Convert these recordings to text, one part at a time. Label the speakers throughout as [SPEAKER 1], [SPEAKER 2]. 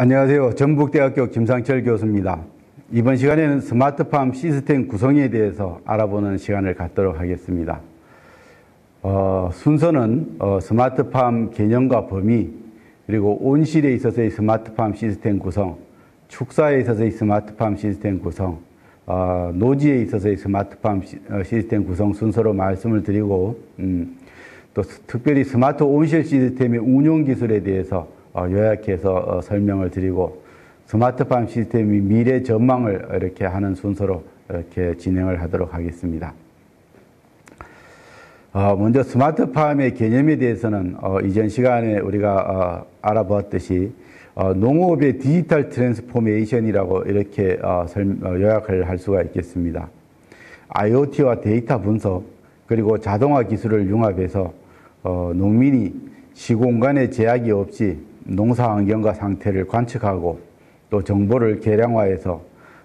[SPEAKER 1] 안녕하세요. 전북대학교 김상철 교수입니다. 이번 시간에는 스마트팜 시스템 구성에 대해서 알아보는 시간을 갖도록 하겠습니다. 순서는 스마트팜 개념과 범위, 그리고 온실에 있어서의 스마트팜 시스템 구성, 축사에 있어서의 스마트팜 시스템 구성, 노지에 있어서의 스마트팜 시스템 구성 순서로 말씀을 드리고, 또 특별히 스마트 온실 시스템의 운용 기술에 대해서 요약해서 설명을 드리고, 스마트팜 시스템의 미래 전망을 이렇게 하는 순서로 이렇게 진행을 하도록 하겠습니다. 먼저 스마트팜의 개념에 대해서는 이전 시간에 우리가 알아보았듯이 농업의 디지털 트랜스포메이션이라고 이렇게 요약을 할 수가 있겠습니다. IoT와 데이터 분석, 그리고 자동화 기술을 융합해서 농민이 시공간의 제약이 없이 농사 환경과 상태를 관측하고 또 정보를 계량화해서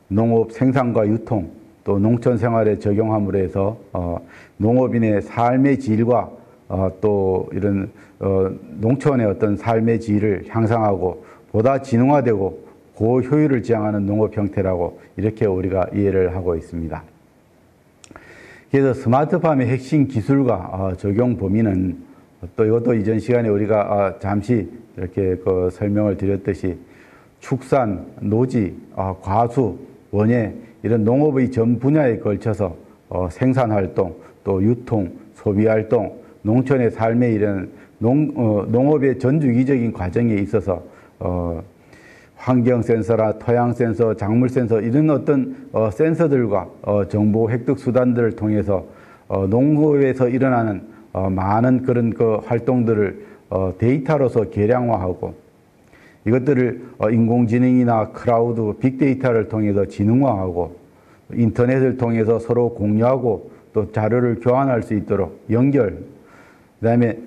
[SPEAKER 1] 농업 생산과 유통, 또 농촌 생활에 적용함으로 해서 농업인의 삶의 질과 또 이런 농촌의 어떤 삶의 질을 향상하고 보다 지능화되고 고효율을 지향하는 농업 형태라고 이렇게 우리가 이해를 하고 있습니다. 그래서 스마트팜의 핵심 기술과 적용 범위는 또 이것도 이전 시간에 우리가 잠시 이렇게 설명을 드렸듯이 축산, 노지, 과수, 원예 이런 농업의 전 분야에 걸쳐서 생산활동, 또 유통, 소비활동, 농촌의 삶의 이런 농업의 전 주기적인 과정에 있어서 환경 센서라 토양 센서, 작물 센서 이런 어떤 센서들과 정보 획득 수단들을 통해서 농업에서 일어나는 많은 그런 활동들을 데이터로서 계량화하고 이것들을 인공지능이나 클라우드, 빅데이터를 통해서 지능화하고 인터넷을 통해서 서로 공유하고 또 자료를 교환할 수 있도록 연결, 그다음에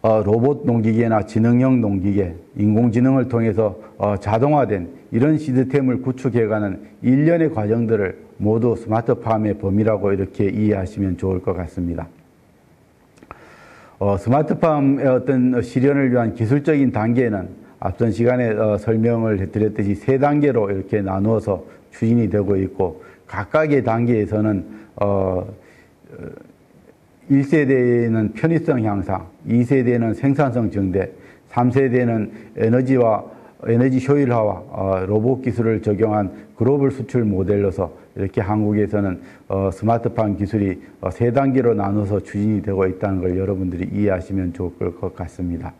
[SPEAKER 1] 로봇 농기계나 지능형 농기계, 인공지능을 통해서 자동화된 이런 시스템을 구축해가는 일련의 과정들을 모두 스마트팜의 범위라고 이렇게 이해하시면 좋을 것 같습니다. 스마트팜의 어떤 실현을 위한 기술적인 단계는 앞선 시간에 설명을 드렸듯이 세 단계로 이렇게 나누어서 추진이 되고 있고, 각각의 단계에서는 1세대에는 편의성 향상, 2세대는 생산성 증대, 3세대는 에너지 효율화와 로봇 기술을 적용한 글로벌 수출 모델로서 이렇게 한국에서는 스마트팜 기술이 세 단계로 나눠서 추진이 되고 있다는 걸 여러분들이 이해하시면 좋을 것 같습니다.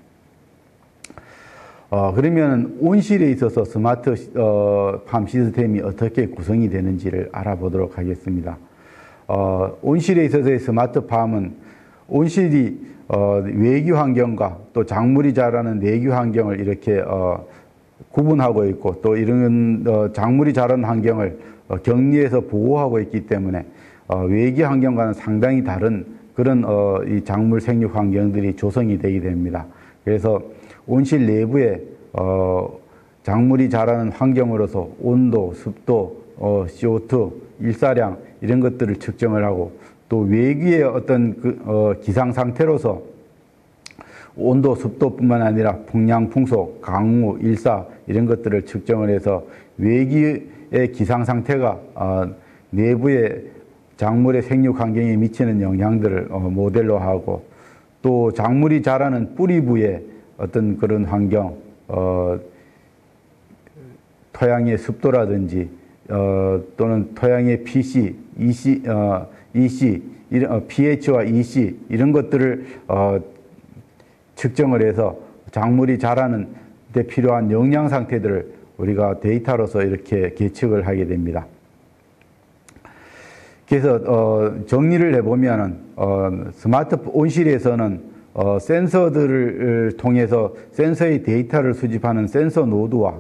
[SPEAKER 1] 그러면 온실에 있어서 스마트팜 시스템이 어떻게 구성이 되는지를 알아보도록 하겠습니다. 온실에 있어서의 스마트팜은 온실이 외기 환경과 또 작물이 자라는 내기 환경을 이렇게 구분하고 있고, 또 이런 작물이 자라는 환경을 격리해서 보호하고 있기 때문에 외기 환경과는 상당히 다른 그런 이 작물 생육 환경들이 조성이 되게 됩니다. 그래서 온실 내부에 작물이 자라는 환경으로서 온도, 습도, CO2, 일사량 이런 것들을 측정을 하고, 또 외기의 어떤 기상 상태로서 온도, 습도뿐만 아니라 풍량, 풍속, 강우, 일사 이런 것들을 측정을 해서 외기의 기상 상태가 내부의 작물의 생육 환경에 미치는 영향들을 모델로 하고, 또 작물이 자라는 뿌리부의 어떤 그런 환경, 토양의 습도라든지 또는 토양의 PC, EC, pH와 EC 이런 것들을 측정을 해서 작물이 자라는 데 필요한 영양 상태들을 우리가 데이터로서 이렇게 계측을 하게 됩니다. 그래서 정리를 해보면은 스마트 온실에서는 센서들을 통해서 센서의 데이터를 수집하는 센서 노드와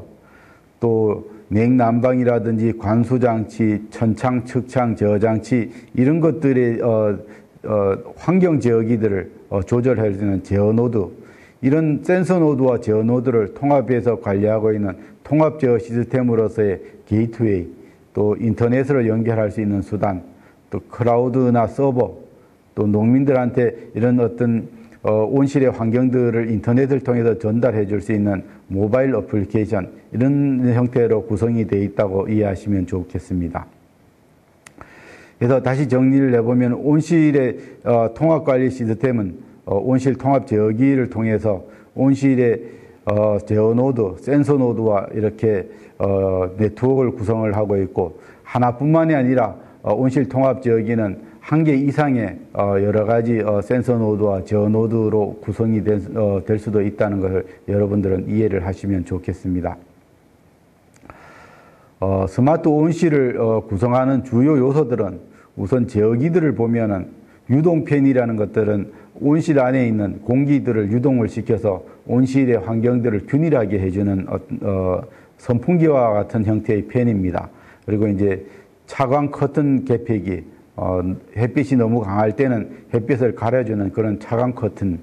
[SPEAKER 1] 또 냉난방이라든지 관수장치, 천창, 측창, 제어장치 이런 것들의 환경 제어기들을 조절할 수 있는 제어 노드, 이런 센서 노드와 제어 노드를 통합해서 관리하고 있는 통합 제어 시스템으로서의 게이트웨이, 또 인터넷으로 연결할 수 있는 수단, 또 클라우드나 서버, 또 농민들한테 이런 어떤 온실의 환경들을 인터넷을 통해서 전달해 줄 수 있는 모바일 어플리케이션 이런 형태로 구성이 되어 있다고 이해하시면 좋겠습니다. 그래서 다시 정리를 해보면 온실의 통합관리 시스템은 온실 통합 제어기를 통해서 온실의 제어 노드, 센서 노드와 이렇게 네트워크를 구성을 하고 있고 하나뿐만이 아니라 온실 통합 제어기는 한 개 이상의 여러 가지 센서 노드와 제어 노드로 구성이 될 수도 있다는 것을 여러분들은 이해를 하시면 좋겠습니다. 스마트 온실을 구성하는 주요 요소들은 우선 제어기들을 보면은 유동팬이라는 것들은 온실 안에 있는 공기들을 유동을 시켜서 온실의 환경들을 균일하게 해주는 선풍기와 같은 형태의 팬입니다. 그리고 이제 차광 커튼 개폐기, 햇빛이 너무 강할 때는 햇빛을 가려주는 그런 차광 커튼을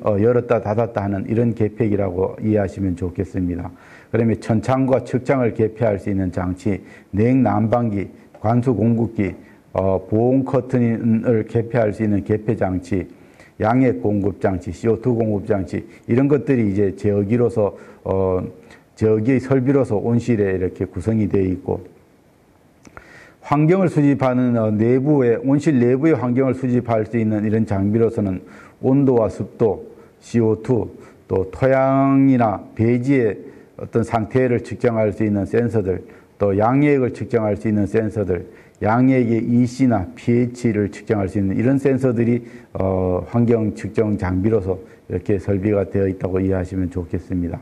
[SPEAKER 1] 열었다 닫았다 하는 이런 개폐기라고 이해하시면 좋겠습니다. 그러면 천창과 측창을 개폐할 수 있는 장치, 냉난방기, 관수 공급기, 보온 커튼을 개폐할 수 있는 개폐 장치, 양액 공급 장치, CO2 공급 장치 이런 것들이 이제 제어기로서 제어기의 설비로서 온실에 이렇게 구성이 되어 있고 환경을 수집하는 내부의 온실 내부의 환경을 수집할 수 있는 이런 장비로서는 온도와 습도, CO2 또 토양이나 배지의 어떤 상태를 측정할 수 있는 센서들 또 양액을 측정할 수 있는 센서들 양액의 EC나 pH를 측정할 수 있는 이런 센서들이 환경 측정 장비로서 이렇게 설비가 되어 있다고 이해하시면 좋겠습니다.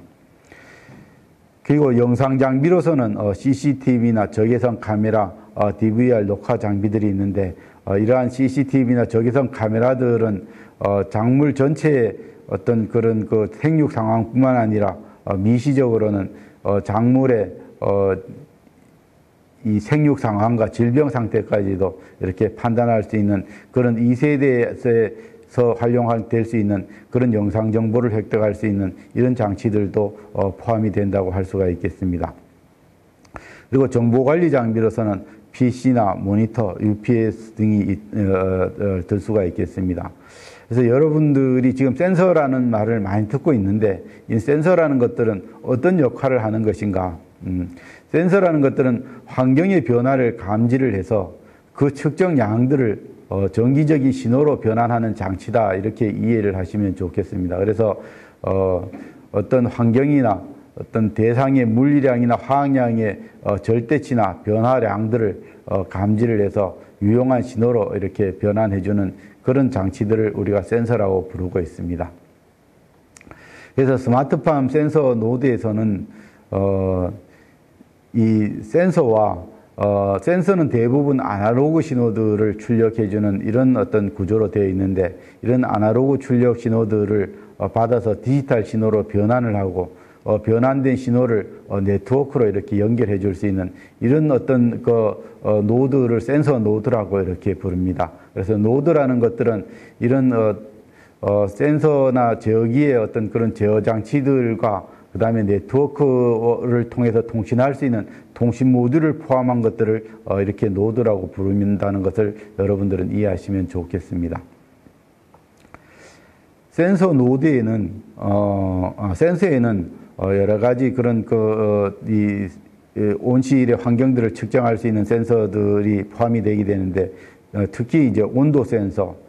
[SPEAKER 1] 그리고 영상 장비로서는 CCTV나 적외선 카메라, DVR 녹화 장비들이 있는데 이러한 CCTV나 적외선 카메라들은 작물 전체의 어떤 그런 그 생육 상황뿐만 아니라 미시적으로는 작물의 이 생육 상황과 질병 상태까지도 이렇게 판단할 수 있는 그런 2세대에서 활용될 수 있는 그런 영상 정보를 획득할 수 있는 이런 장치들도 포함이 된다고 할 수가 있겠습니다. 그리고 정보관리 장비로서는 PC나 모니터, UPS 등이 들 수가 있겠습니다. 그래서 여러분들이 지금 센서라는 말을 많이 듣고 있는데 이 센서라는 것들은 어떤 역할을 하는 것인가? 센서라는 것들은 환경의 변화를 감지를 해서 그 측정 양들을 정기적인 신호로 변환하는 장치다 이렇게 이해를 하시면 좋겠습니다. 그래서 어떤 환경이나 어떤 대상의 물리량이나 화학량의 절대치나 변화량들을 감지를 해서 유용한 신호로 이렇게 변환해주는 그런 장치들을 우리가 센서라고 부르고 있습니다. 그래서 스마트팜 센서 노드에서는 이 센서와 센서는 대부분 아날로그 신호들을 출력해주는 이런 어떤 구조로 되어 있는데 이런 아날로그 출력 신호들을 받아서 디지털 신호로 변환을 하고 변환된 신호를 네트워크로 이렇게 연결해 줄 수 있는 이런 어떤 노드를 센서 노드라고 이렇게 부릅니다. 그래서 노드라는 것들은 이런 센서나 제어기의 어떤 그런 제어 장치들과 그 다음에 네트워크를 통해서 통신할 수 있는 통신 모듈을 포함한 것들을 이렇게 노드라고 부른다는 것을 여러분들은 이해하시면 좋겠습니다. 센서 노드에는, 센서에는 여러 가지 그런 이 온실의 환경들을 측정할 수 있는 센서들이 포함이 되게 되는데 특히 이제 온도 센서,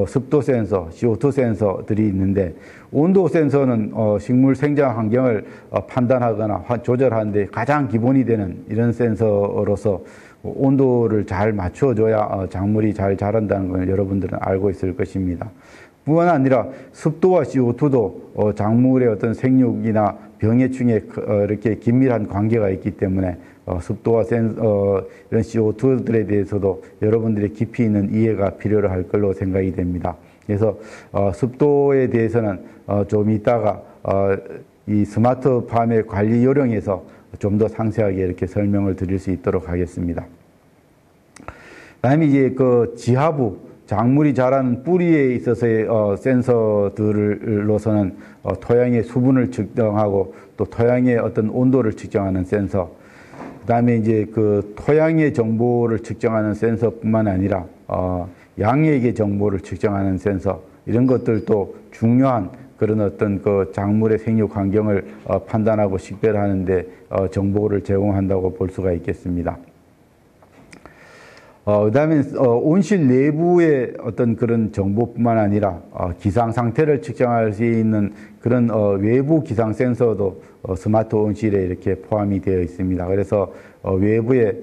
[SPEAKER 1] 습도 센서, CO2 센서들이 있는데 온도 센서는 식물 생장 환경을 판단하거나 조절하는데 가장 기본이 되는 이런 센서로서 온도를 잘 맞춰줘야 작물이 잘 자란다는 걸 여러분들은 알고 있을 것입니다. 뿐만 아니라 습도와 CO2도 작물의 어떤 생육이나 병해충에 이렇게 긴밀한 관계가 있기 때문에 습도와 이런 CO2들에 대해서도 여러분들의 깊이 있는 이해가 필요로 할 걸로 생각이 됩니다. 그래서 습도에 대해서는 좀 이따가 이 스마트팜의 관리 요령에서 좀 더 상세하게 이렇게 설명을 드릴 수 있도록 하겠습니다. 다음에 이제 지하부 작물이 자라는 뿌리에 있어서의 센서들로서는 토양의 수분을 측정하고 또 토양의 어떤 온도를 측정하는 센서, 그 다음에 이제 토양의 정보를 측정하는 센서뿐만 아니라 양액의 정보를 측정하는 센서, 이런 것들도 중요한 그런 어떤 그 작물의 생육 환경을 판단하고 식별하는데 정보를 제공한다고 볼 수가 있겠습니다. 그다음에 온실 내부의 어떤 그런 정보뿐만 아니라 기상 상태를 측정할 수 있는 그런 외부 기상 센서도 스마트 온실에 이렇게 포함이 되어 있습니다. 그래서 외부의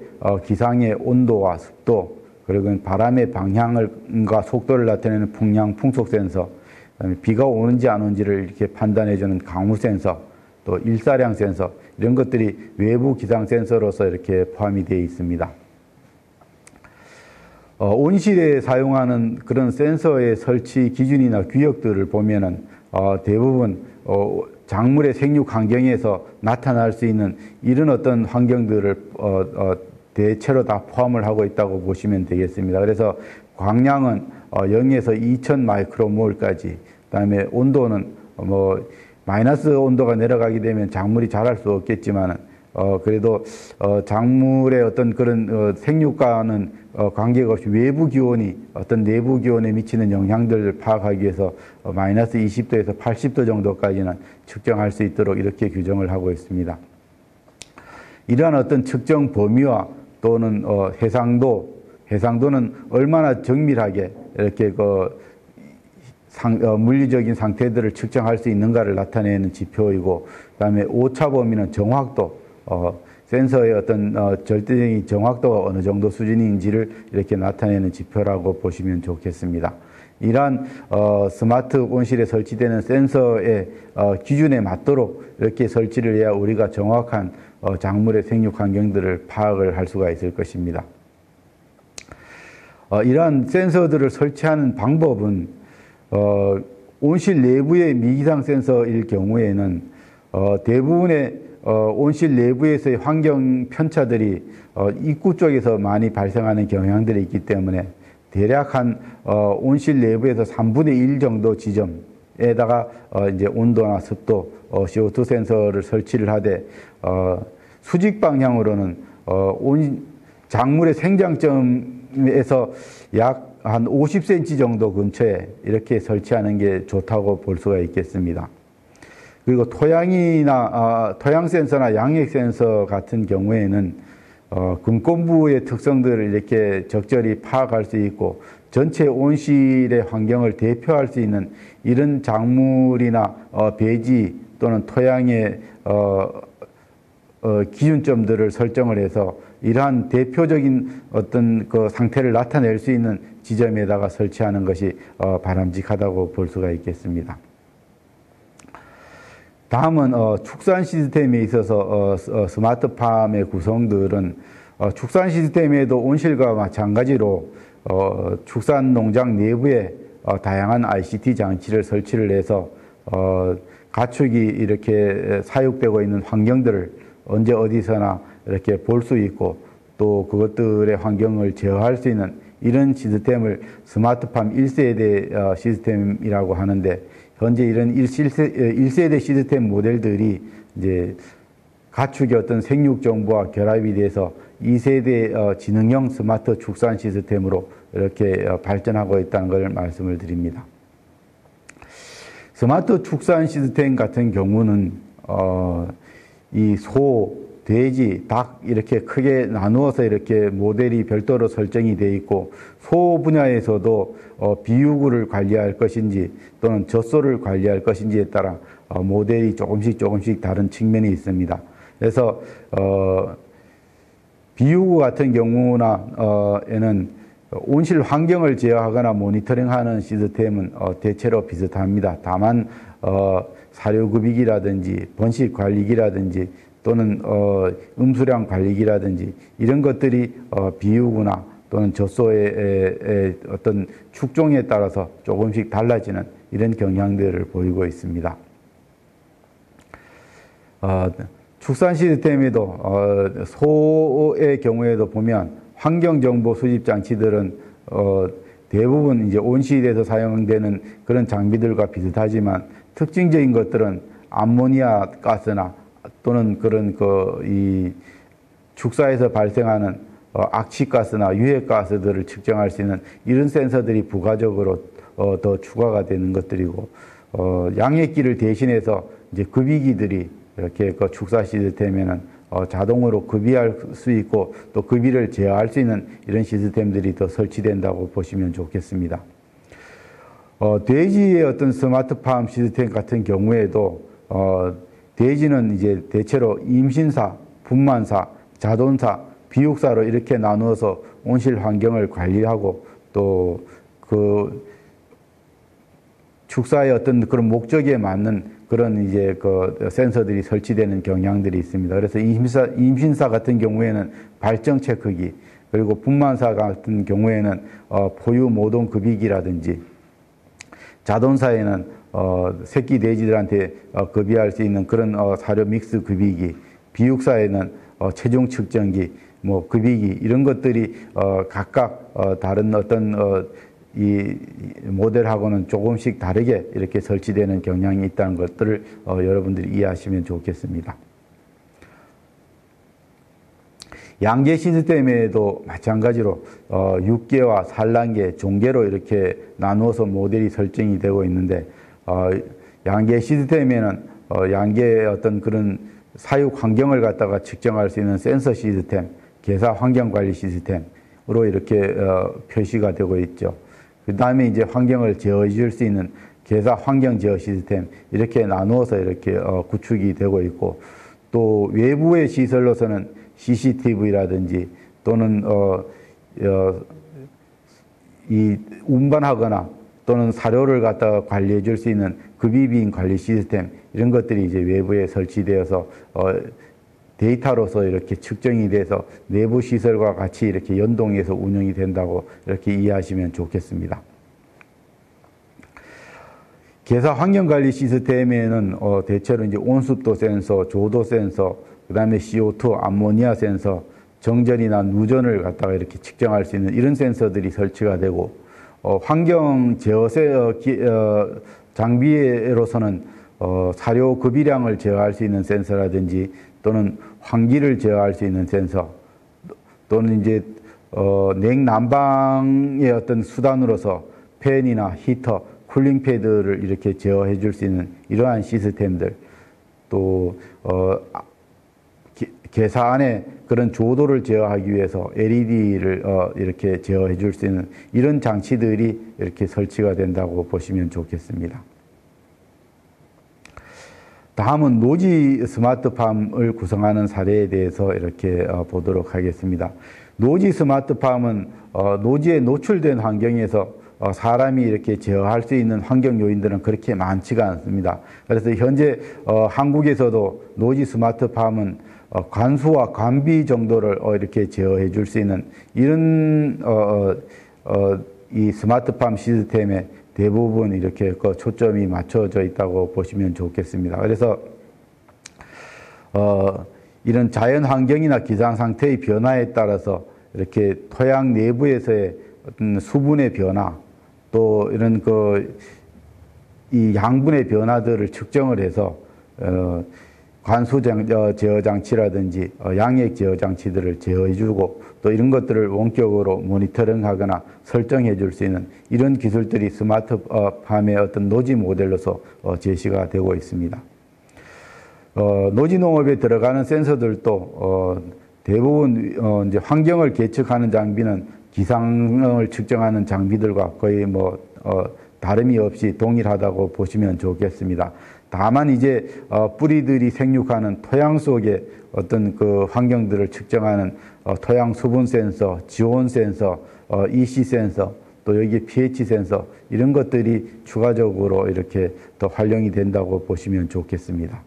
[SPEAKER 1] 기상의 온도와 습도, 그리고 바람의 방향과 속도를 나타내는 풍량, 풍속 센서, 그다음에 비가 오는지 안 오는지를 이렇게 판단해주는 강우 센서, 또 일사량 센서, 이런 것들이 외부 기상 센서로서 이렇게 포함이 되어 있습니다. 온실에 사용하는 그런 센서의 설치 기준이나 규격들을 보면은 대부분 작물의 생육 환경에서 나타날 수 있는 이런 어떤 환경들을 대체로 다 포함을 하고 있다고 보시면 되겠습니다. 그래서 광량은 0에서 2000 마이크로몰까지, 그다음에 온도는 마이너스 온도가 내려가게 되면 작물이 자랄 수 없겠지만은 그래도 작물의 어떤 그런 생육과는 관계가 없이 외부 기온이 어떤 내부 기온에 미치는 영향들을 파악하기 위해서 마이너스 20도에서 80도 정도까지는 측정할 수 있도록 이렇게 규정을 하고 있습니다. 이러한 어떤 측정 범위와 또는 해상도는 얼마나 정밀하게 이렇게 물리적인 상태들을 측정할 수 있는가를 나타내는 지표이고, 그다음에 오차 범위는 정확도, 센서의 어떤 절대적인 정확도가 어느 정도 수준인지를 이렇게 나타내는 지표라고 보시면 좋겠습니다. 이러한 스마트 온실에 설치되는 센서의 기준에 맞도록 이렇게 설치를 해야 우리가 정확한 작물의 생육 환경들을 파악을 할 수가 있을 것입니다. 이러한 센서들을 설치하는 방법은 온실 내부의 미기상 센서일 경우에는 대부분의 온실 내부에서의 환경 편차들이 입구 쪽에서 많이 발생하는 경향들이 있기 때문에 대략 한 온실 내부에서 3분의 1 정도 지점에다가 이제 온도나 습도, CO2 센서를 설치를 하되 수직 방향으로는 작물의 생장점에서 약 한 50cm 정도 근처에 이렇게 설치하는 게 좋다고 볼 수가 있겠습니다. 그리고 토양 센서나 양액 센서 같은 경우에는 금권부의 특성들을 이렇게 적절히 파악할 수 있고 전체 온실의 환경을 대표할 수 있는 이런 작물이나 배지 또는 토양의 기준점들을 설정을 해서 이러한 대표적인 어떤 그 상태를 나타낼 수 있는 지점에다가 설치하는 것이 바람직하다고 볼 수가 있겠습니다. 다음은 축산 시스템에 있어서 스마트팜의 구성들은 축산 시스템에도 온실과 마찬가지로 축산 농장 내부에 다양한 ICT 장치를 설치를 해서 가축이 이렇게 사육되고 있는 환경들을 언제 어디서나 이렇게 볼 수 있고 또 그것들의 환경을 제어할 수 있는 이런 시스템을 스마트팜 1세대 시스템이라고 하는데, 현재 이런 1세대 시스템 모델들이 이제 가축의 어떤 생육 정보와 결합이 돼서 2세대 지능형 스마트 축산 시스템으로 이렇게 발전하고 있다는 걸 말씀을 드립니다. 스마트 축산 시스템 같은 경우는 이 소, 돼지, 닭 이렇게 크게 나누어서 이렇게 모델이 별도로 설정이 되어 있고, 소 분야에서도 비유구를 관리할 것인지 또는 젖소를 관리할 것인지에 따라 모델이 조금씩 다른 측면이 있습니다. 그래서 비유구 같은 경우에는 온실 환경을 제어하거나 모니터링하는 시스템은 대체로 비슷합니다. 다만 사료급이기라든지 번식 관리기라든지 또는 음수량 관리기라든지 이런 것들이 비유구나 또는 젖소의 어떤 축종에 따라서 조금씩 달라지는 이런 경향들을 보이고 있습니다. 축산 시스템에도 소의 경우에도 보면 환경정보 수집 장치들은 대부분 이제 온실에서 사용되는 그런 장비들과 비슷하지만 특징적인 것들은 암모니아 가스나 또는 그런 이 축사에서 발생하는 악취가스나 유해가스들을 측정할 수 있는 이런 센서들이 부가적으로 더 추가가 되는 것들이고, 양액기를 대신해서 이제 급이기들이 이렇게 그 축사 시스템에는 자동으로 급이할 수 있고 또 급이를 제어할 수 있는 이런 시스템들이 더 설치된다고 보시면 좋겠습니다. 돼지의 어떤 스마트팜 시스템 같은 경우에도 돼지는 이제 대체로 임신사, 분만사, 자돈사, 비육사로 이렇게 나누어서 온실 환경을 관리하고 또 그 축사의 어떤 그런 목적에 맞는 그런 이제 그 센서들이 설치되는 경향들이 있습니다. 그래서 임신사 같은 경우에는 발정 체크기, 그리고 분만사 같은 경우에는 포유 모동 급이기라든지, 자돈사에는 새끼 돼지들한테 급이할 수 있는 그런 사료 믹스 급이기, 비육사에는 체중 측정기, 뭐 급이기 이런 것들이 각각 다른 어떤 이 모델하고는 조금씩 다르게 이렇게 설치되는 경향이 있다는 것들을 여러분들이 이해하시면 좋겠습니다. 양계 시스템에도 마찬가지로 육계와 산란계, 종계로 이렇게 나누어서 모델이 설정이 되고 있는데, 양계 시스템에는 양계의 어떤 그런 사육 환경을 갖다가 측정할 수 있는 센서 시스템, 계사 환경 관리 시스템으로 이렇게 표시가 되고 있죠. 그 다음에 이제 환경을 제어해 줄 수 있는 계사 환경 제어 시스템, 이렇게 나누어서 이렇게 구축이 되고 있고, 또 외부의 시설로서는 CCTV라든지 또는 이 운반하거나 또는 사료를 갖다가 관리해 줄 수 있는 급이비인 관리 시스템, 이런 것들이 이제 외부에 설치되어서 데이터로서 이렇게 측정이 돼서 내부 시설과 같이 이렇게 연동해서 운영이 된다고 이렇게 이해하시면 좋겠습니다. 계사 환경관리 시스템에는 대체로 이제 온습도 센서, 조도 센서, 그 다음에 CO2, 암모니아 센서, 정전이나 누전을 갖다가 이렇게 측정할 수 있는 이런 센서들이 설치가 되고, 환경 제어 장비로서는 사료 급이량을 제어할 수 있는 센서라든지 또는 환기를 제어할 수 있는 센서, 또는 이제 냉난방의 어떤 수단으로서 팬이나 히터, 쿨링 패드를 이렇게 제어해 줄 수 있는 이러한 시스템들, 또 계사 안에 그런 조도를 제어하기 위해서 LED를 이렇게 제어해 줄 수 있는 이런 장치들이 이렇게 설치가 된다고 보시면 좋겠습니다. 다음은 노지 스마트팜을 구성하는 사례에 대해서 이렇게 보도록 하겠습니다. 노지 스마트팜은 노지에 노출된 환경에서 사람이 이렇게 제어할 수 있는 환경 요인들은 그렇게 많지가 않습니다. 그래서 현재 한국에서도 노지 스마트팜은 관수와 관비 정도를 이렇게 제어해 줄 수 있는 이런 이 스마트팜 시스템에 대부분 이렇게 초점이 맞춰져 있다고 보시면 좋겠습니다. 그래서 이런 자연 환경이나 기상 상태의 변화에 따라서 이렇게 토양 내부에서의 어떤 수분의 변화, 또 이런 이 양분의 변화들을 측정을 해서 관수 제어 장치라든지 양액 제어 장치들을 제어해주고 또 이런 것들을 원격으로 모니터링하거나 설정해 줄 수 있는 이런 기술들이 스마트팜의 어떤 노지 모델로서 제시가 되고 있습니다. 노지 농업에 들어가는 센서들도 대부분 이제 환경을 계측하는 장비는 기상을 측정하는 장비들과 거의 다름이 없이 동일하다고 보시면 좋겠습니다. 다만 이제 뿌리들이 생육하는 토양 속의 어떤 그 환경들을 측정하는 토양 수분 센서, 지온 센서, EC 센서, 또 여기 pH 센서 이런 것들이 추가적으로 이렇게 더 활용이 된다고 보시면 좋겠습니다.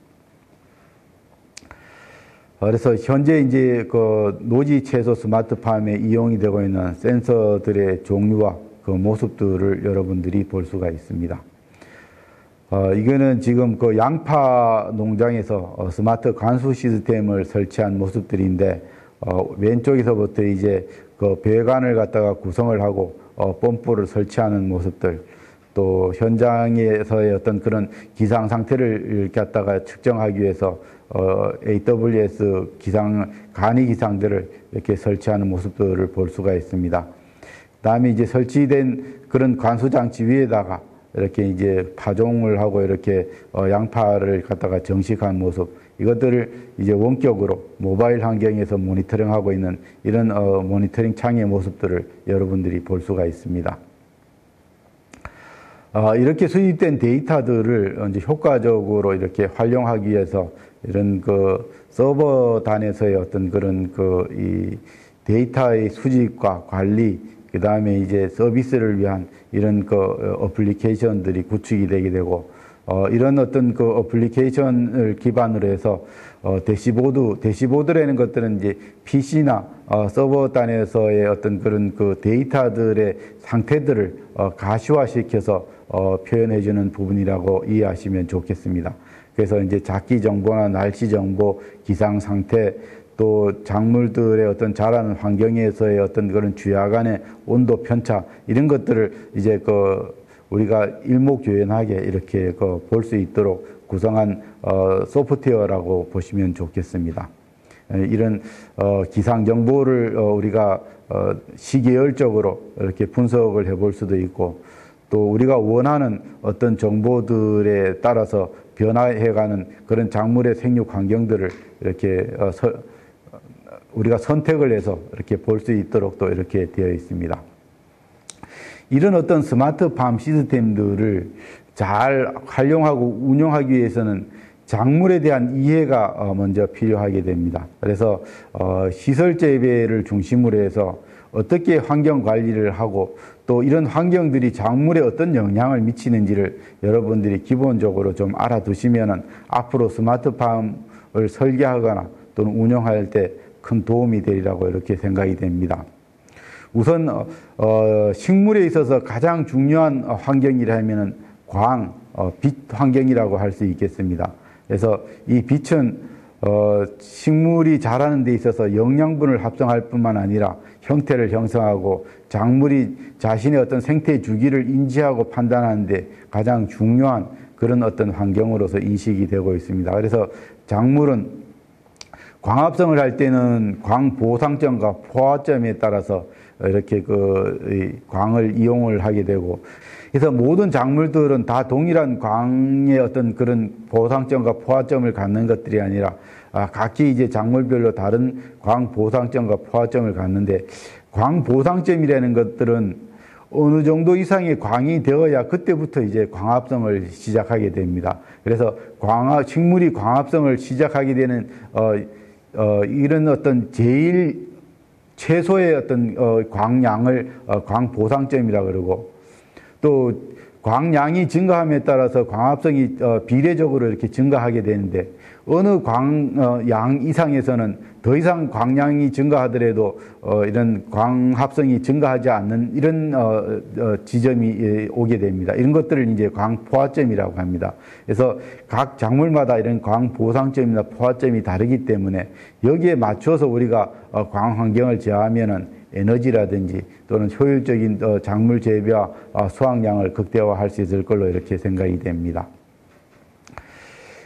[SPEAKER 1] 그래서 현재 이제 그 노지 채소 스마트팜에 이용이 되고 있는 센서들의 종류와 그 모습들을 여러분들이 볼 수가 있습니다. 이거는 지금 그 양파 농장에서 스마트 관수 시스템을 설치한 모습들인데, 왼쪽에서부터 이제 그 배관을 갖다가 구성을 하고 펌프를 설치하는 모습들, 또 현장에서의 어떤 그런 기상 상태를 갖다가 측정하기 위해서 AWS 간이 기상들을 이렇게 설치하는 모습들을 볼 수가 있습니다. 그다음에 이제 설치된 그런 관수장치 위에다가 이렇게 이제 파종을 하고 이렇게 양파를 갖다가 정식한 모습, 이것들을 이제 원격으로 모바일 환경에서 모니터링하고 있는 이런 모니터링 창의 모습들을 여러분들이 볼 수가 있습니다. 이렇게 수집된 데이터들을 이제 효과적으로 이렇게 활용하기 위해서 이런 그 서버단에서의 어떤 그런 이 데이터의 수집과 관리, 그 다음에 이제 서비스를 위한 이런 어플리케이션들이 구축이 되게 되고, 이런 어떤 어플리케이션을 기반으로 해서 대시보드라는 것들은 이제 PC나 서버단에서의 어떤 그런 데이터들의 상태들을 가시화시켜서 표현해주는 부분이라고 이해하시면 좋겠습니다. 그래서 이제 작기 정보나 날씨 정보, 기상 상태, 또 작물들의 어떤 자라는 환경에서의 어떤 그런 주야간의 온도 편차, 이런 것들을 이제 우리가 일목요연하게 이렇게 볼 수 있도록 구성한 소프트웨어라고 보시면 좋겠습니다. 이런 기상 정보를 우리가 시계열적으로 이렇게 분석을 해볼 수도 있고, 또 우리가 원하는 어떤 정보들에 따라서 변화해가는 그런 작물의 생육 환경들을 이렇게 우리가 선택을 해서 이렇게 볼 수 있도록 또 이렇게 되어 있습니다. 이런 어떤 스마트팜 시스템들을 잘 활용하고 운영하기 위해서는 작물에 대한 이해가 먼저 필요하게 됩니다. 그래서 시설 재배를 중심으로 해서 어떻게 환경 관리를 하고, 또 이런 환경들이 작물에 어떤 영향을 미치는지를 여러분들이 기본적으로 좀 알아두시면은 앞으로 스마트팜을 설계하거나 또는 운영할 때 큰 도움이 되리라고 이렇게 생각이 됩니다. 우선 식물에 있어서 가장 중요한 환경이라면은 빛 환경이라고 할 수 있겠습니다. 그래서 이 빛은 식물이 자라는 데 있어서 영양분을 합성할 뿐만 아니라 형태를 형성하고 작물이 자신의 어떤 생태 주기를 인지하고 판단하는데 가장 중요한 그런 어떤 환경으로서 인식이 되고 있습니다. 그래서 작물은 광합성을 할 때는 광보상점과 포화점에 따라서 이렇게 광을 이용을 하게 되고, 그래서 모든 작물들은 다 동일한 광의 어떤 그런 보상점과 포화점을 갖는 것들이 아니라 각기 이제 작물별로 다른 광보상점과 포화점을 갖는데, 광보상점이라는 것들은 어느 정도 이상의 광이 되어야 그때부터 이제 광합성을 시작하게 됩니다. 그래서 식물이 광합성을 시작하게 되는 이런 어떤 제일 최소의 어떤 광량을 광보상점이라 그러고, 또 광량이 증가함에 따라서 광합성이 비례적으로 이렇게 증가하게 되는데, 어느 광양 이상에서는 더 이상 광량이 증가하더라도 이런 광합성이 증가하지 않는 이런 지점이 오게 됩니다. 이런 것들을 이제 광포화점이라고 합니다. 그래서 각 작물마다 이런 광보상점이나 포화점이 다르기 때문에 여기에 맞춰서 우리가 광환경을 제어하면은 에너지라든지 또는 효율적인 작물 재배와 수확량을 극대화할 수 있을 걸로 이렇게 생각이 됩니다.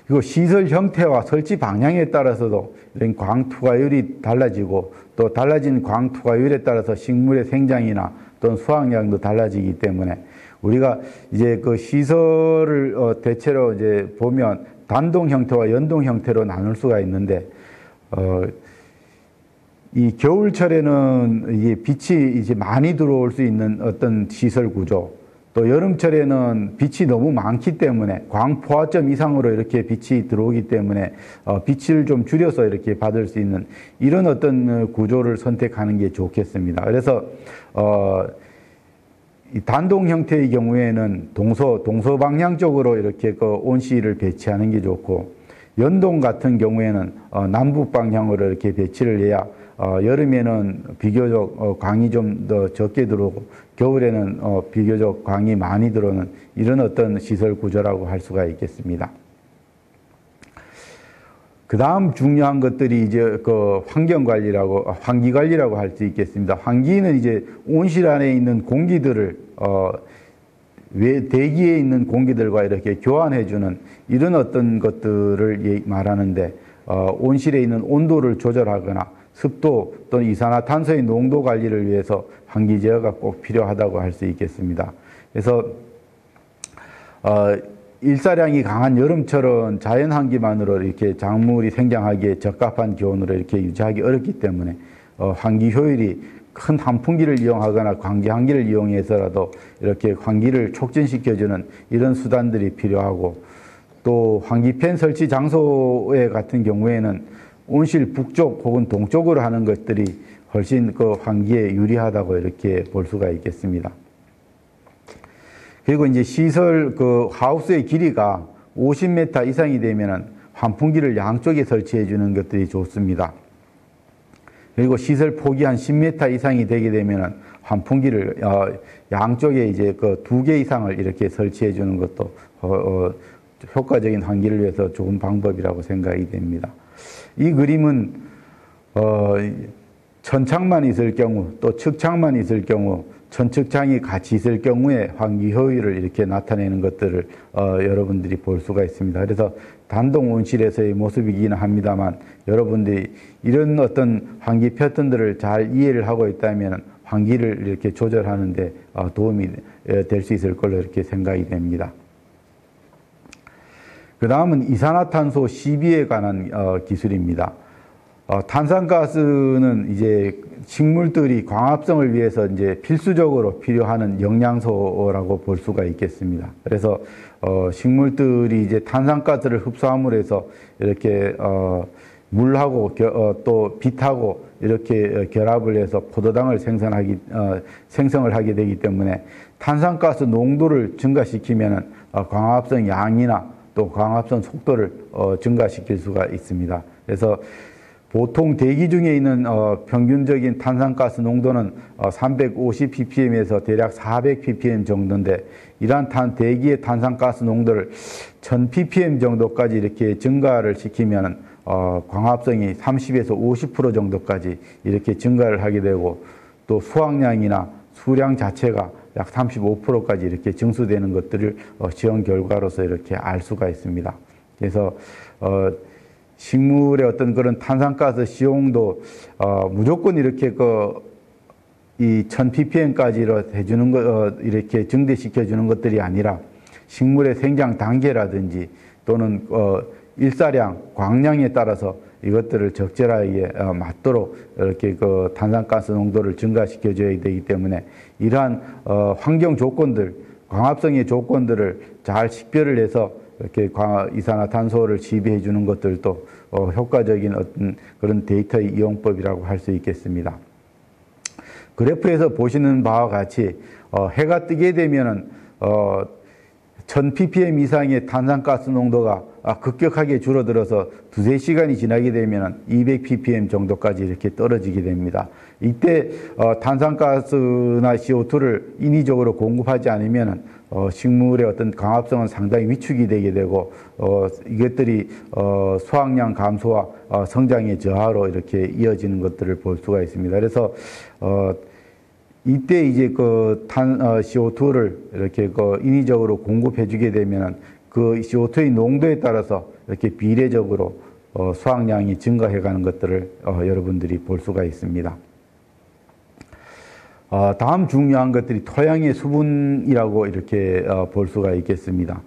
[SPEAKER 1] 그리고 시설 형태와 설치 방향에 따라서도 이런 광 투과율이 달라지고, 또 달라진 광 투과율에 따라서 식물의 생장이나 또는 수확량도 달라지기 때문에 우리가 이제 시설을 대체로 이제 보면 단동 형태와 연동 형태로 나눌 수가 있는데, 이 겨울철에는 이게 빛이 이제 많이 들어올 수 있는 어떤 시설 구조, 또 여름철에는 빛이 너무 많기 때문에 광포화점 이상으로 이렇게 빛이 들어오기 때문에 빛을 좀 줄여서 이렇게 받을 수 있는 이런 어떤 구조를 선택하는 게 좋겠습니다. 그래서 이 단동 형태의 경우에는 동서 방향 쪽으로 이렇게 온실을 배치하는 게 좋고, 연동 같은 경우에는 남북 방향으로 이렇게 배치를 해야 여름에는 비교적 광이 좀 더 적게 들어오고, 겨울에는 비교적 광이 많이 들어오는 이런 어떤 시설 구조라고 할 수가 있겠습니다. 그 다음 중요한 것들이 이제 환경 관리라고, 환기 관리라고 할 수 있겠습니다. 환기는 이제 온실 안에 있는 공기들을 대기에 있는 공기들과 이렇게 교환해주는 이런 어떤 것들을 말하는데, 온실에 있는 온도를 조절하거나 습도 또는 이산화탄소의 농도 관리를 위해서 환기 제어가 꼭 필요하다고 할 수 있겠습니다. 그래서 일사량이 강한 여름철은 자연 환기만으로 이렇게 작물이 생장하기에 적합한 기온으로 이렇게 유지하기 어렵기 때문에 환기 효율이 큰 환풍기를 이용하거나 광기환기를 이용해서라도 이렇게 환기를 촉진시켜주는 이런 수단들이 필요하고, 또 환기팬 설치 장소에 같은 경우에는 온실 북쪽 혹은 동쪽으로 하는 것들이 훨씬 그 환기에 유리하다고 이렇게 볼 수가 있겠습니다. 그리고 이제 시설 그 하우스의 길이가 50m 이상이 되면은 환풍기를 양쪽에 설치해 주는 것들이 좋습니다. 그리고 시설 폭이 한 10m 이상이 되게 되면은 환풍기를 양쪽에 이제 그 2개 이상을 이렇게 설치해 주는 것도 효과적인 환기를 위해서 좋은 방법이라고 생각이 됩니다. 이 그림은 천창만 있을 경우 또 측창만 있을 경우 천측창이 같이 있을 경우에 환기 효율을 이렇게 나타내는 것들을 여러분들이 볼 수가 있습니다. 그래서 단동 온실에서의 모습이기는 합니다만, 여러분들이 이런 어떤 환기 패턴들을 잘 이해를 하고 있다면 환기를 이렇게 조절하는 데 도움이 될 수 있을 걸로 이렇게 생각이 됩니다. 그 다음은 이산화탄소 시비에 관한 기술입니다. 탄산가스는 이제 식물들이 광합성을 위해서 이제 필수적으로 필요한 영양소라고 볼 수가 있겠습니다. 그래서 식물들이 이제 탄산가스를 흡수함으로 해서 이렇게 물하고 또 빛하고 이렇게 결합을 해서 포도당을 생성을 하게 되기 때문에 탄산가스 농도를 증가시키면은 광합성 양이나 또 광합성 속도를 증가시킬 수가 있습니다. 그래서 보통 대기 중에 있는 평균적인 탄산가스 농도는 350ppm에서 대략 400ppm 정도인데, 이러한 대기의 탄산가스 농도를 1000ppm 정도까지 이렇게 증가를 시키면 광합성이 30에서 50% 정도까지 이렇게 증가를 하게 되고, 또 수확량이나 수량 자체가 약 35%까지 이렇게 증수되는 것들을 시험 결과로서 이렇게 알 수가 있습니다. 그래서 식물의 어떤 그런 탄산가스 시용도 무조건 이렇게 이 1000ppm까지로 해주는 이렇게 증대시켜 주는 것들이 아니라 식물의 생장 단계라든지 또는 일사량, 광량에 따라서 이것들을 적절하게 맞도록 이렇게 그 탄산가스 농도를 증가시켜 줘야 되기 때문에, 이러한 환경 조건들, 광합성의 조건들을 잘 식별을 해서 이렇게 이산화탄소를 시비해 주는 것들도 효과적인 어떤 그런 데이터의 이용법이라고 할 수 있겠습니다. 그래프에서 보시는 바와 같이 해가 뜨게 되면은 1000ppm 이상의 탄산가스 농도가 급격하게 줄어들어서 2~3시간이 지나게 되면 200ppm 정도까지 이렇게 떨어지게 됩니다. 이때 탄산가스나 CO2를 인위적으로 공급하지 않으면 식물의 어떤 광합성은 상당히 위축이 되게 되고 이것들이 수확량 감소와 성장의 저하로 이렇게 이어지는 것들을 볼 수가 있습니다. 그래서 이때 이제 CO2를 이렇게 인위적으로 공급해주게 되면 그 CO2의 농도에 따라서 이렇게 비례적으로 수확량이 증가해가는 것들을 여러분들이 볼 수가 있습니다. 다음 중요한 것들이 토양의 수분이라고 이렇게 볼 수가 있겠습니다.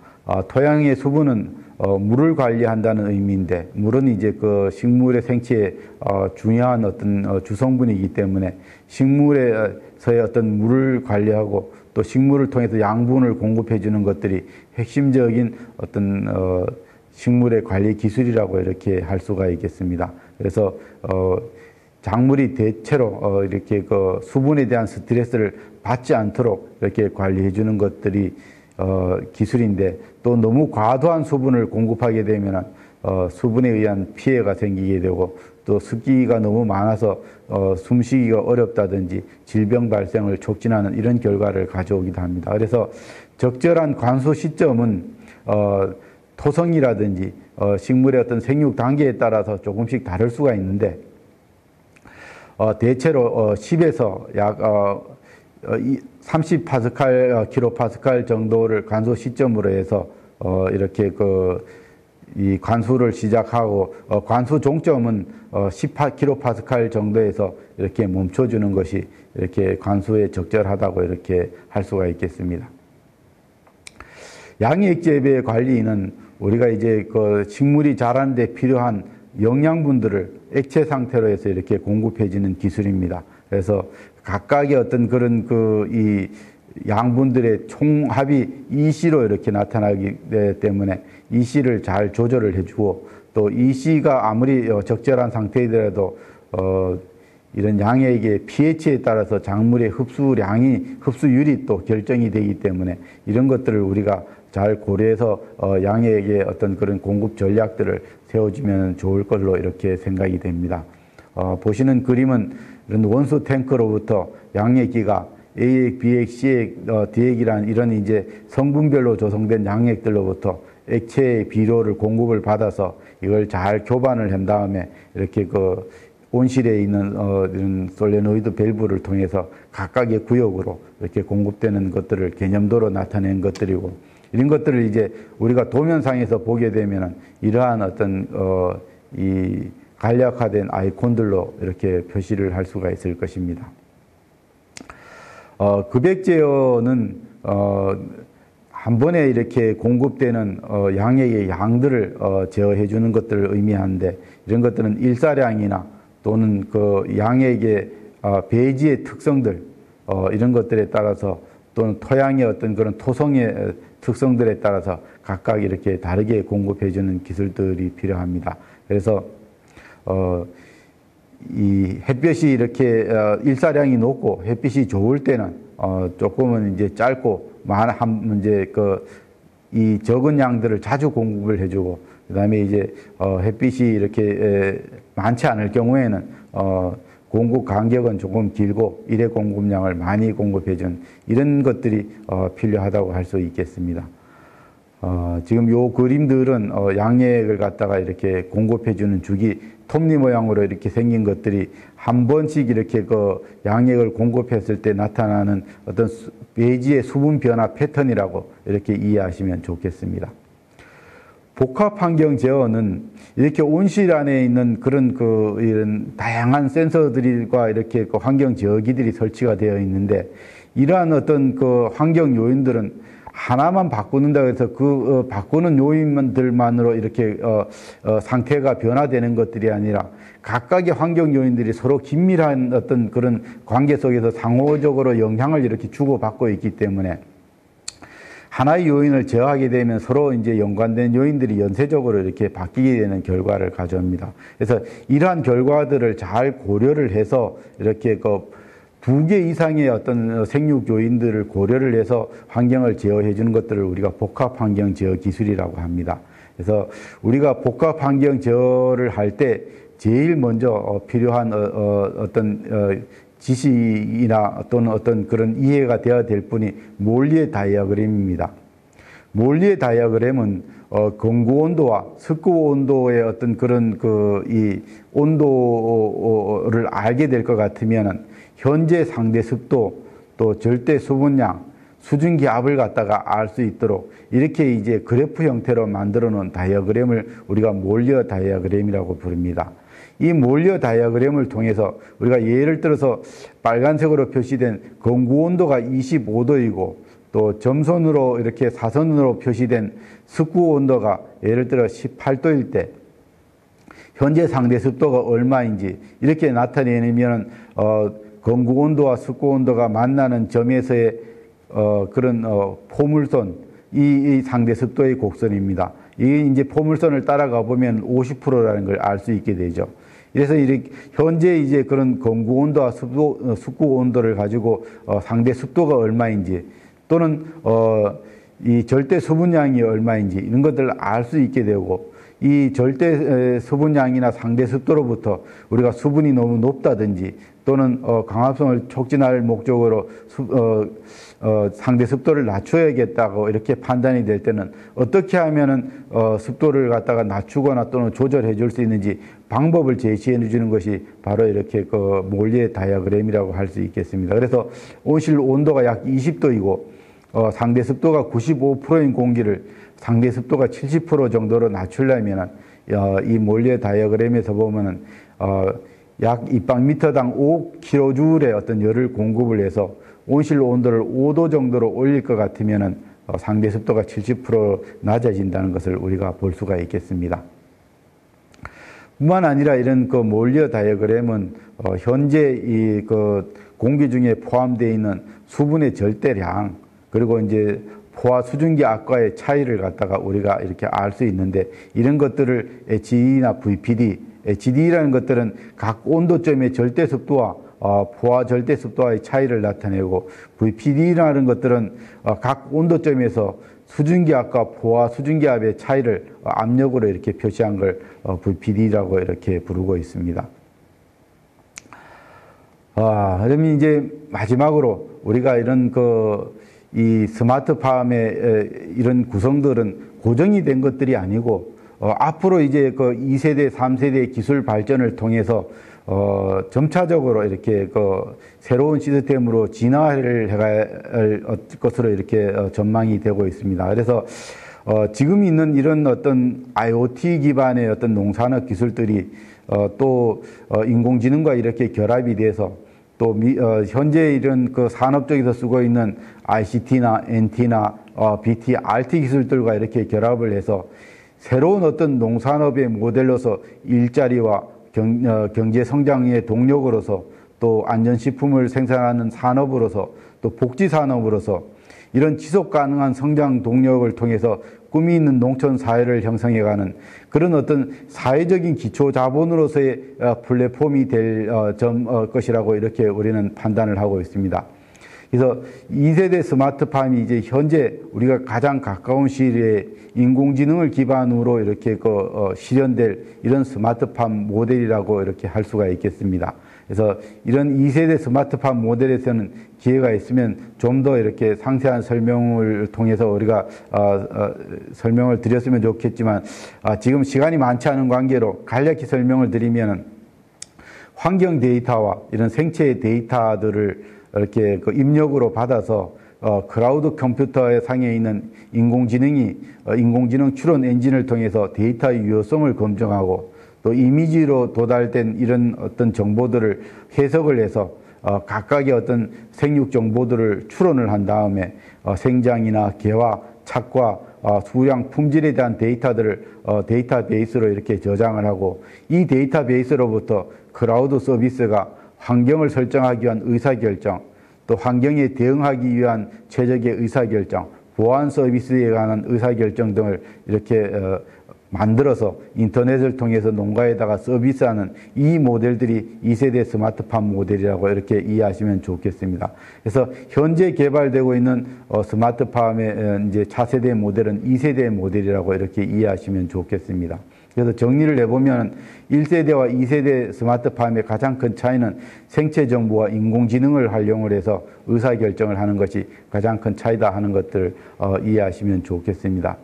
[SPEAKER 1] 토양의 수분은 물을 관리한다는 의미인데, 물은 이제 그 식물의 생체에 중요한 어떤 주성분이기 때문에 식물에서의 어떤 물을 관리하고 또 식물을 통해서 양분을 공급해 주는 것들이 핵심적인 어떤 식물의 관리 기술이라고 이렇게 할 수가 있겠습니다. 그래서 작물이 대체로 이렇게 그 수분에 대한 스트레스를 받지 않도록 이렇게 관리해 주는 것들이 기술인데, 또 너무 과도한 수분을 공급하게 되면 수분에 의한 피해가 생기게 되고, 또 습기가 너무 많아서 숨쉬기가 어렵다든지 질병 발생을 촉진하는 이런 결과를 가져오기도 합니다. 그래서 적절한 관수 시점은 토성이라든지 식물의 어떤 생육 단계에 따라서 조금씩 다를 수가 있는데, 대체로 10에서 약 30파스칼, 킬로파스칼 정도를 관수 시점으로 해서 이렇게 이 관수를 시작하고 관수 종점은 18kPa 정도에서 이렇게 멈춰주는 것이 이렇게 관수에 적절하다고 이렇게 할 수가 있겠습니다. 양액 재배 관리는 우리가 이제 그 식물이 자라는 데 필요한 영양분들을 액체 상태로 해서 이렇게 공급해주는 기술입니다. 그래서 각각의 어떤 그런 이 양분들의 총합이 EC로 이렇게 나타나기 때문에 EC를 잘 조절을 해주고, 또 EC가 아무리 적절한 상태이더라도 이런 양액의 pH에 따라서 작물의 흡수율이 또 결정이 되기 때문에 이런 것들을 우리가 잘 고려해서 양액의 어떤 그런 공급 전략들을 세워주면 좋을 걸로 이렇게 생각이 됩니다. 보시는 그림은 이런 원수 탱크로부터 양액기가 A액, B액, C액, D액이란 이런 이제 성분별로 조성된 양액들로부터 액체의 비료를 공급을 받아서 이걸 잘 교반을 한 다음에 이렇게 그 온실에 있는 이런 솔레노이드 밸브를 통해서 각각의 구역으로 이렇게 공급되는 것들을 개념도로 나타낸 것들이고, 이런 것들을 이제 우리가 도면상에서 보게 되면은 이러한 어떤 이 간략화된 아이콘들로 이렇게 표시를 할 수가 있을 것입니다. 급액 제어는 한 번에 이렇게 공급되는 양액의 양들을 제어해 주는 것들을 의미하는데, 이런 것들은 일사량이나 또는 그 양액의 배지의 특성들 이런 것들에 따라서, 또는 토양의 어떤 그런 토성의 특성들에 따라서 각각 이렇게 다르게 공급해 주는 기술들이 필요합니다. 그래서 이 햇볕이 이렇게 일사량이 높고 햇빛이 좋을 때는 조금은 이제 짧고 이제 이 적은 양들을 자주 공급을 해주고, 그다음에 이제 햇빛이 이렇게 많지 않을 경우에는 공급 간격은 조금 길고 일회 공급량을 많이 공급해준 이런 것들이 필요하다고 할 수 있겠습니다. 지금 요 그림들은 양액을 갖다가 이렇게 공급해주는 주기 톱니 모양으로 이렇게 생긴 것들이 한 번씩 이렇게 그 양액을 공급했을 때 나타나는 어떤 배지의 수분 변화 패턴이라고 이렇게 이해하시면 좋겠습니다. 복합 환경 제어는 이렇게 온실 안에 있는 그런 이런 다양한 센서들과 이렇게 그 환경 제어기들이 설치가 되어 있는데, 이러한 어떤 그 환경 요인들은 하나만 바꾸는다고 해서 그 바꾸는 요인들만으로 이렇게 상태가 변화되는 것들이 아니라 각각의 환경 요인들이 서로 긴밀한 어떤 그런 관계 속에서 상호적으로 영향을 이렇게 주고받고 있기 때문에 하나의 요인을 제어하게 되면 서로 이제 연관된 요인들이 연쇄적으로 이렇게 바뀌게 되는 결과를 가져옵니다. 그래서 이러한 결과들을 잘 고려를 해서 이렇게 두 개 이상의 어떤 생육 요인들을 고려를 해서 환경을 제어해 주는 것들을 우리가 복합 환경 제어 기술이라고 합니다. 그래서 우리가 복합 환경 제어를 할 때 제일 먼저 필요한 어떤 지식이나 또는 어떤 그런 이해가 되어야 될 분이 몰리의 다이어그램입니다. 몰리의 다이어그램은 건구 온도와 습구 온도의 어떤 그런 이 온도를 알게 될 것 같으면은 현재 상대 습도, 또 절대 수분량, 수증 기압을 갖다가 알 수 있도록 이렇게 이제 그래프 형태로 만들어 놓은 다이어그램을 우리가 몰리어 다이어그램이라고 부릅니다. 이 몰리어 다이어그램을 통해서 우리가 예를 들어서 빨간색으로 표시된 건구 온도가 25도이고 또 점선으로 이렇게 사선으로 표시된 습구 온도가 예를 들어 18도일 때 현재 상대 습도가 얼마인지 이렇게 나타내면 건구 온도와 습구 온도가 만나는 점에서의 그런 포물선, 이 상대 습도의 곡선입니다. 이 이제 포물선을 따라가 보면 50%라는 걸 알 수 있게 되죠. 그래서 이렇게 현재 이제 그런 건구 온도와 습구 온도를 가지고 상대 습도가 얼마인지 또는 이 절대 수분량이 얼마인지 이런 것들을 알 수 있게 되고, 이 절대 수분량이나 상대 습도로부터 우리가 수분이 너무 높다든지 또는 강압성을 촉진할 목적으로 상대 습도를 낮춰야겠다고 이렇게 판단이 될 때는 어떻게 하면은 습도를 갖다가 낮추거나 또는 조절해 줄 수 있는지 방법을 제시해 주는 것이 바로 이렇게 몰리의 다이어그램이라고 할 수 있겠습니다. 그래서 온실 온도가 약 20도이고 상대 습도가 95%인 공기를 상대 습도가 70% 정도로 낮추려면은 이 몰리어 다이어그램에서 보면은 약 입방미터당 5kJ의 어떤 열을 공급을 해서 온실 온도를 5도 정도로 올릴 것 같으면은 상대 습도가 70% 낮아진다는 것을 우리가 볼 수가 있겠습니다. 뿐만 아니라 이런 그 몰리어 다이어그램은 현재 이 그 공기 중에 포함되어 있는 수분의 절대량 그리고 이제 포화 수증기 압과의 차이를 갖다가 우리가 이렇게 알 수 있는데 이런 것들을 HE나 VPD, HD라는 것들은 각 온도점의 절대 습도와 포화 절대 습도와의 차이를 나타내고 VPD라는 것들은 각 온도점에서 수증기압과 포화 수증기압의 차이를 압력으로 이렇게 표시한 걸 VPD라고 이렇게 부르고 있습니다. 그러면 이제 마지막으로 우리가 이런 이 스마트팜의 이런 구성들은 고정이 된 것들이 아니고 앞으로 이제 2세대, 3세대 기술 발전을 통해서 점차적으로 이렇게 새로운 시스템으로 진화를 해갈 것으로 이렇게 전망이 되고 있습니다. 그래서 지금 있는 이런 어떤 IoT 기반의 어떤 농산업 기술들이 또 인공지능과 이렇게 결합이 돼서 또 현재 이런 산업 쪽에서 쓰고 있는 ICT나 NT나 BT, RT 기술들과 이렇게 결합을 해서 새로운 어떤 농산업의 모델로서 일자리와 경제 성장의 동력으로서 또 안전식품을 생산하는 산업으로서 또 복지 산업으로서 이런 지속 가능한 성장 동력을 통해서 꿈이 있는 농촌 사회를 형성해가는 그런 어떤 사회적인 기초 자본으로서의 플랫폼이 될 것이라고 이렇게 우리는 판단을 하고 있습니다. 그래서 2세대 스마트팜이 이제 현재 우리가 가장 가까운 시일에 인공지능을 기반으로 이렇게 실현될 이런 스마트팜 모델이라고 이렇게 할 수가 있겠습니다. 그래서 이런 2세대 스마트팜 모델에서는 기회가 있으면 좀 더 이렇게 상세한 설명을 통해서 우리가 설명을 드렸으면 좋겠지만 지금 시간이 많지 않은 관계로 간략히 설명을 드리면 환경 데이터와 이런 생체 데이터들을 이렇게 입력으로 받아서 클라우드 컴퓨터의 상에 있는 인공지능이 인공지능 추론 엔진을 통해서 데이터의 유효성을 검증하고 또 이미지로 도달된 이런 어떤 정보들을 해석을 해서 각각의 어떤 생육 정보들을 추론을 한 다음에 생장이나 개화, 착과 수량, 품질에 대한 데이터들을 데이터베이스로 이렇게 저장을 하고 이 데이터베이스로부터 클라우드 서비스가 환경을 설정하기 위한 의사결정, 또 환경에 대응하기 위한 최적의 의사결정, 보안 서비스에 관한 의사결정 등을 이렇게 만들어서 인터넷을 통해서 농가에다가 서비스하는 이 모델들이 2세대 스마트팜 모델이라고 이렇게 이해하시면 좋겠습니다. 그래서 현재 개발되고 있는 스마트팜의 이제 차세대 모델은 2세대 모델이라고 이렇게 이해하시면 좋겠습니다. 그래서 정리를 해보면 1세대와 2세대 스마트팜의 가장 큰 차이는 생체 정보와 인공지능을 활용을 해서 의사결정을 하는 것이 가장 큰 차이다 하는 것들을 이해하시면 좋겠습니다.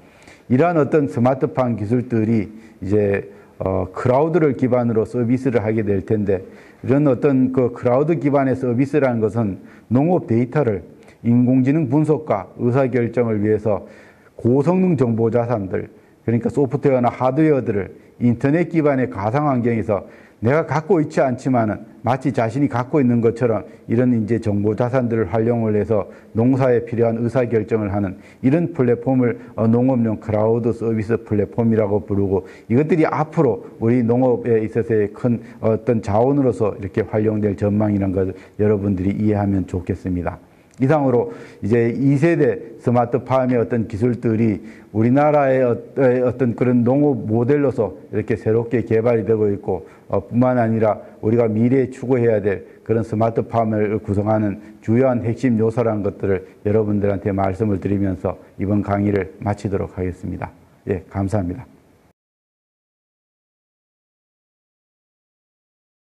[SPEAKER 1] 이러한 어떤 스마트팜 기술들이 이제 클라우드를 기반으로 서비스를 하게 될 텐데 이런 어떤 클라우드 기반의 서비스라는 것은 농업 데이터를 인공지능 분석과 의사결정을 위해서 고성능 정보 자산들 그러니까 소프트웨어나 하드웨어들을 인터넷 기반의 가상 환경에서 내가 갖고 있지 않지만은 마치 자신이 갖고 있는 것처럼 이런 이제 정보 자산들을 활용을 해서 농사에 필요한 의사결정을 하는 이런 플랫폼을 농업용 클라우드 서비스 플랫폼이라고 부르고 이것들이 앞으로 우리 농업에 있어서의 큰 어떤 자원으로서 이렇게 활용될 전망이라는 것을 여러분들이 이해하면 좋겠습니다. 이상으로 이제 2세대 스마트팜의 어떤 기술들이 우리나라의 어떤 그런 농업 모델로서 이렇게 새롭게 개발이 되고 있고 뿐만 아니라 우리가 미래에 추구해야 될 그런 스마트팜을 구성하는 주요한 핵심 요소라는 것들을 여러분들한테 말씀을 드리면서 이번 강의를 마치도록 하겠습니다. 예, 감사합니다.